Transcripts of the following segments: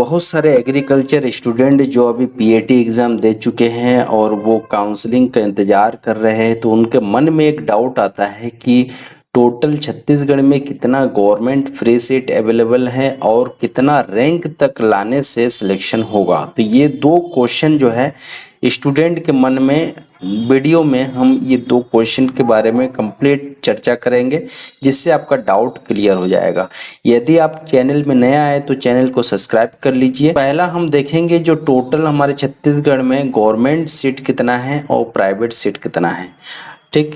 बहुत सारे agriculture student जो अभी पीएटी एग्ज़ाम दे चुके हैं और वो काउंसलिंग का इंतज़ार कर रहे हैं, तो उनके मन में एक डाउट आता है कि टोटल छत्तीसगढ़ में कितना गवर्नमेंट फ्री सीट अवेलेबल है और कितना रैंक तक लाने से सिलेक्शन होगा। तो ये दो क्वेश्चन जो है स्टूडेंट के मन में, वीडियो में हम ये दो क्वेश्चन के बारे में कंप्लीट चर्चा करेंगे, जिससे आपका डाउट क्लियर हो जाएगा। यदि आप चैनल में नया आए तो चैनल को सब्सक्राइब कर लीजिए। पहला हम देखेंगे जो टोटल हमारे छत्तीसगढ़ में गवर्नमेंट सीट कितना है और प्राइवेट सीट कितना है। ठीक,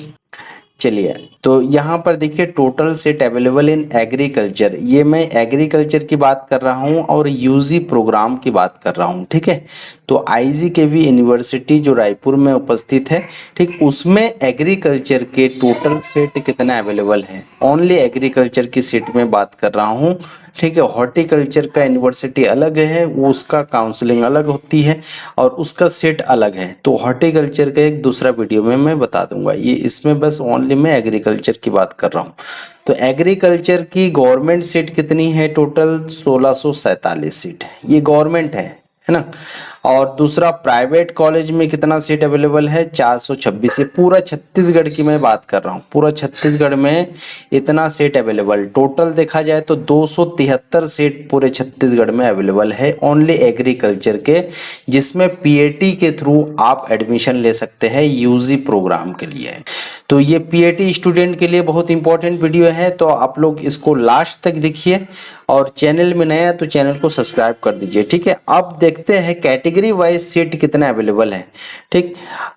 चलिए, तो यहाँ पर देखिए total seat available in agriculture, ये मैं एग्रीकल्चर की बात कर रहा हूँ और यूजी प्रोग्राम की बात कर रहा हूँ। ठीक है, तो आईजीकेवी यूनिवर्सिटी जो रायपुर में उपस्थित है, ठीक, उसमें एग्रीकल्चर के टोटल सीट कितना अवेलेबल है। ओनली एग्रीकल्चर की सीट में बात कर रहा हूँ। ठीक है, हॉर्टिकल्चर का यूनिवर्सिटी अलग है, वो उसका काउंसलिंग अलग होती है और उसका सेट अलग है। तो हॉर्टिकल्चर का एक दूसरा वीडियो में मैं बता दूंगा, ये इसमें बस ओनली मैं एग्रीकल्चर की बात कर रहा हूँ। तो एग्रीकल्चर की गवर्नमेंट सीट कितनी है, टोटल 1647 सीट है, ये गवर्नमेंट है ना। और दूसरा प्राइवेट कॉलेज में कितना सीट अवेलेबल है, 426। ये पूरा छत्तीसगढ़ की मैं बात कर रहा हूँ, पूरा छत्तीसगढ़ में इतना सीट अवेलेबल। टोटल देखा जाए तो 273 सीट पूरे छत्तीसगढ़ में अवेलेबल है ओनली एग्रीकल्चर के, जिसमें पीएटी के थ्रू आप एडमिशन ले सकते हैं यूजी प्रोग्राम के लिए। तो ये पीएटी स्टूडेंट के लिए बहुत इंपॉर्टेंट वीडियो है, तो आप लोग इसको लास्ट तक देखिए और चैनल में नया है तो चैनल को सब्सक्राइब कर दीजिए। ठीक है, अब देखते हैं कैटेगरी वाइज सीट कितना अवेलेबल है। ठीक,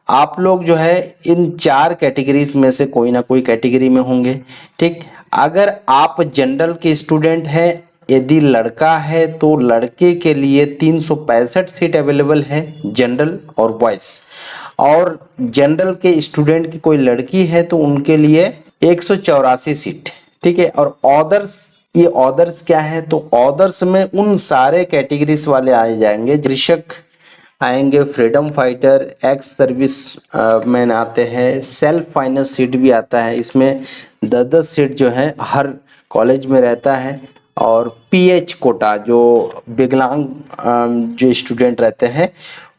आप लोग जो है इन 4 कैटेगरीज में से कोई ना कोई कैटेगरी में होंगे। ठीक, अगर आप जनरल के स्टूडेंट हैं, यदि लड़का है तो लड़के के लिए 365 सीट अवेलेबल है जनरल और बॉयज, और जनरल के स्टूडेंट की कोई लड़की है तो उनके लिए 184 सीट। ठीक है, और ऑदर्स, ये ऑदर्स क्या है, तो ऑदर्स में उन सारे कैटेगरीज वाले आ जाएंगे, कृषक आएंगे, freedom fighter, ex service man आते हैं, सेल्फ फाइनेंस सीट भी आता है, इसमें 10-10 सीट जो है हर कॉलेज में रहता है। और पीएच कोटा जो विकलांग जो स्टूडेंट रहते हैं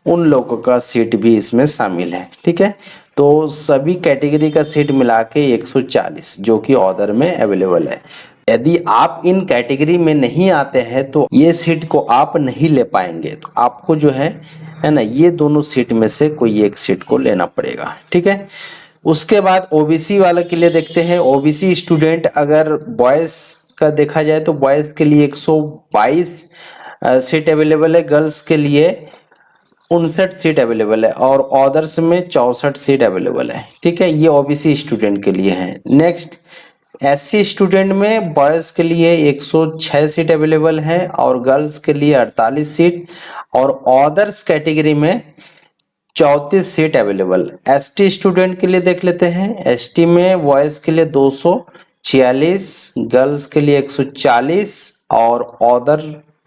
उन लोगों का सीट भी इसमें शामिल है। ठीक है, तो सभी कैटेगरी का सीट मिला के 140 जो कि ऑर्डर में अवेलेबल है। यदि आप इन कैटेगरी में नहीं आते हैं तो ये सीट को आप नहीं ले पाएंगे, तो आपको जो है ना, ये दोनों सीट में से कोई एक सीट को लेना पड़ेगा। ठीक है, उसके बाद ओबीसी वाले के लिए देखते हैं। ओबीसी स्टूडेंट अगर बॉयज का देखा जाए तो बॉयज के लिए 122 सीट अवेलेबल है, गर्ल्स के लिए 59 सीट अवेलेबल है और अदर्स में 64 सीट अवेलेबल है। ठीक है, ये ओबीसी स्टूडेंट के लिए है। नेक्स्ट, एससी स्टूडेंट में बॉयज के लिए 106 सीट अवेलेबल है और गर्ल्स के लिए 48 सीट, और अदर्स कैटेगरी में 34 सीट अवेलेबल। एसटी स्टूडेंट के लिए देख लेते हैं। एसटी में बॉयज के लिए 246, गर्ल्स के लिए 140 और अदर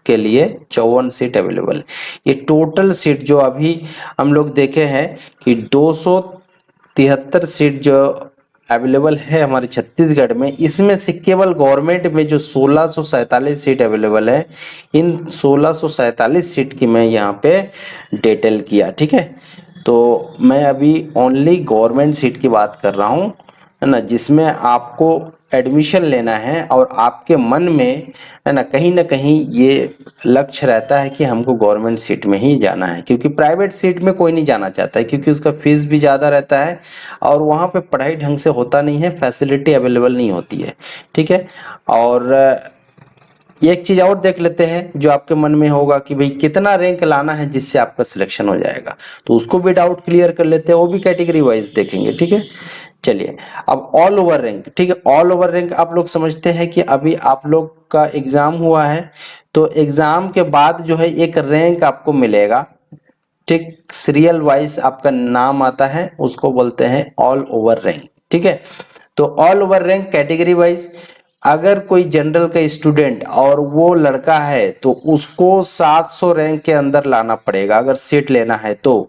के लिए 54 सीट अवेलेबल। ये टोटल सीट जो अभी हम लोग देखे हैं कि 273 सीट जो अवेलेबल है हमारे छत्तीसगढ़ में, इसमें से केवल गवर्नमेंट में जो 1647 सीट अवेलेबल है, इन 1647 सीट की मैं यहाँ पे डिटेल किया। ठीक है, तो मैं अभी ओनली गवर्नमेंट सीट की बात कर रहा हूँ, है ना, जिसमें आपको एडमिशन लेना है और आपके मन में, है ना कहीं ये लक्ष्य रहता है कि हमको गवर्नमेंट सीट में ही जाना है, क्योंकि प्राइवेट सीट में कोई नहीं जाना चाहता है, क्योंकि उसका फीस भी ज़्यादा रहता है और वहाँ पे पढ़ाई ढंग से होता नहीं है, फैसिलिटी अवेलेबल नहीं होती है। ठीक है, और एक चीज़ और देख लेते हैं जो आपके मन में होगा कि भाई कितना रैंक लाना है जिससे आपका सिलेक्शन हो जाएगा, तो उसको भी डाउट क्लियर कर लेते हैं, वो भी कैटेगरी वाइज देखेंगे। ठीक है, चलिए, अब ऑल ओवर रैंक। ठीक है, ऑल ओवर रैंक आप लोग समझते हैं कि अभी आप लोग का एग्जाम हुआ है, तो एग्जाम के बाद जो है एक रैंक आपको मिलेगा। ठीक, सीरियल वाइज आपका नाम आता है, उसको बोलते हैं ऑल ओवर रैंक। ठीक है, तो all over rank category wise, अगर कोई जनरल का स्टूडेंट और वो लड़का है तो उसको 700 रैंक के अंदर लाना पड़ेगा अगर सीट लेना है तो।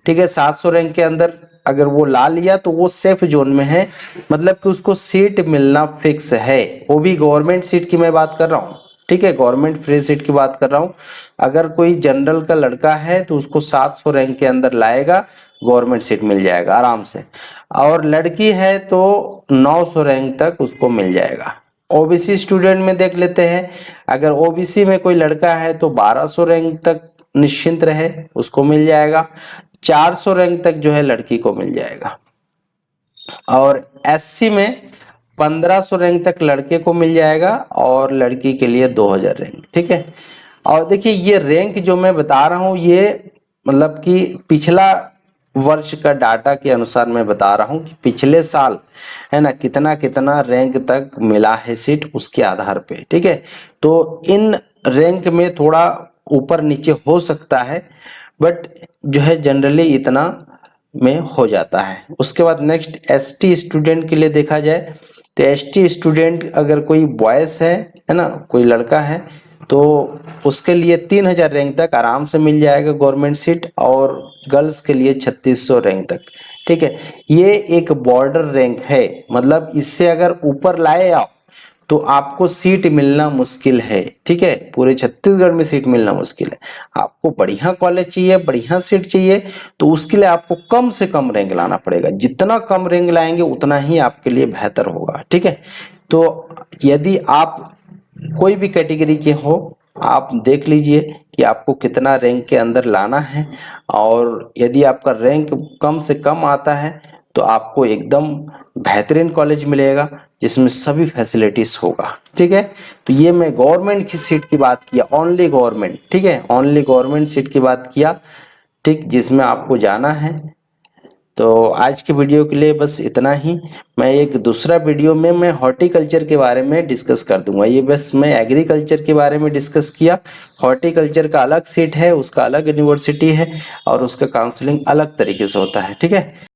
ठीक है, 700 रैंक के अंदर अगर वो ला लिया तो वो सेफ जोन में है, मतलब कि उसको सीट मिलना फिक्स है, वो भी गवर्नमेंट सीट की मैं बात कर रहा हूँ। ठीक है, गवर्नमेंट फ्री सीट की बात कर रहा हूँ। अगर कोई जनरल का लड़का है तो उसको 700 रैंक के अंदर लाएगा, गवर्नमेंट सीट मिल जाएगा आराम से। और लड़की है तो 900 रैंक तक उसको मिल जाएगा। ओबीसी स्टूडेंट में देख लेते हैं, अगर ओबीसी में कोई लड़का है तो 1200 रैंक तक निश्चिंत रहे, उसको मिल जाएगा। 400 रैंक तक जो है लड़की को मिल जाएगा। और एससी में 1500 रैंक तक लड़के को मिल जाएगा और लड़की के लिए 2000 रैंक। ठीक है, और देखिए ये रैंक जो मैं बता रहा हूँ ये मतलब कि पिछला वर्ष का डाटा के अनुसार मैं बता रहा हूँ कि पिछले साल है ना कितना कितना रैंक तक मिला है सीट, उसके आधार पे। ठीक है, तो इन रैंक में थोड़ा ऊपर नीचे हो सकता है, बट जो है जनरली इतना में हो जाता है। उसके बाद नेक्स्ट एसटी स्टूडेंट के लिए देखा जाए तो एसटी स्टूडेंट अगर कोई बॉयज है ना, कोई लड़का है तो उसके लिए 3000 रैंक तक आराम से मिल जाएगा गवर्नमेंट सीट, और गर्ल्स के लिए 3600 रैंक तक। ठीक है, ये एक बॉर्डर रैंक है, मतलब इससे अगर ऊपर लाए आप तो आपको सीट मिलना मुश्किल है। ठीक है, पूरे छत्तीसगढ़ में सीट मिलना मुश्किल है। आपको बढ़िया कॉलेज चाहिए, बढ़िया सीट चाहिए, तो उसके लिए आपको कम से कम रैंक लाना पड़ेगा। जितना कम रैंक लाएंगे उतना ही आपके लिए बेहतर होगा। ठीक है, तो यदि आप कोई भी कैटेगरी के हो, आप देख लीजिए कि आपको कितना रैंक के अंदर लाना है, और यदि आपका रैंक कम से कम आता है तो आपको एकदम बेहतरीन कॉलेज मिलेगा जिसमें सभी फैसिलिटीज होगा। ठीक है, तो ये मैं गवर्नमेंट की सीट की बात किया, ओनली गवर्नमेंट। ठीक है, ओनली गवर्नमेंट सीट की बात किया, ठीक, जिसमें आपको जाना है। तो आज के वीडियो के लिए बस इतना ही। मैं एक दूसरा वीडियो में मैं हॉर्टिकल्चर के बारे में डिस्कस कर दूंगा। ये बस मैं एग्रीकल्चर के बारे में डिस्कस किया। हॉर्टिकल्चर का अलग सीट है, उसका अलग यूनिवर्सिटी है और उसका काउंसलिंग अलग तरीके से होता है। ठीक है।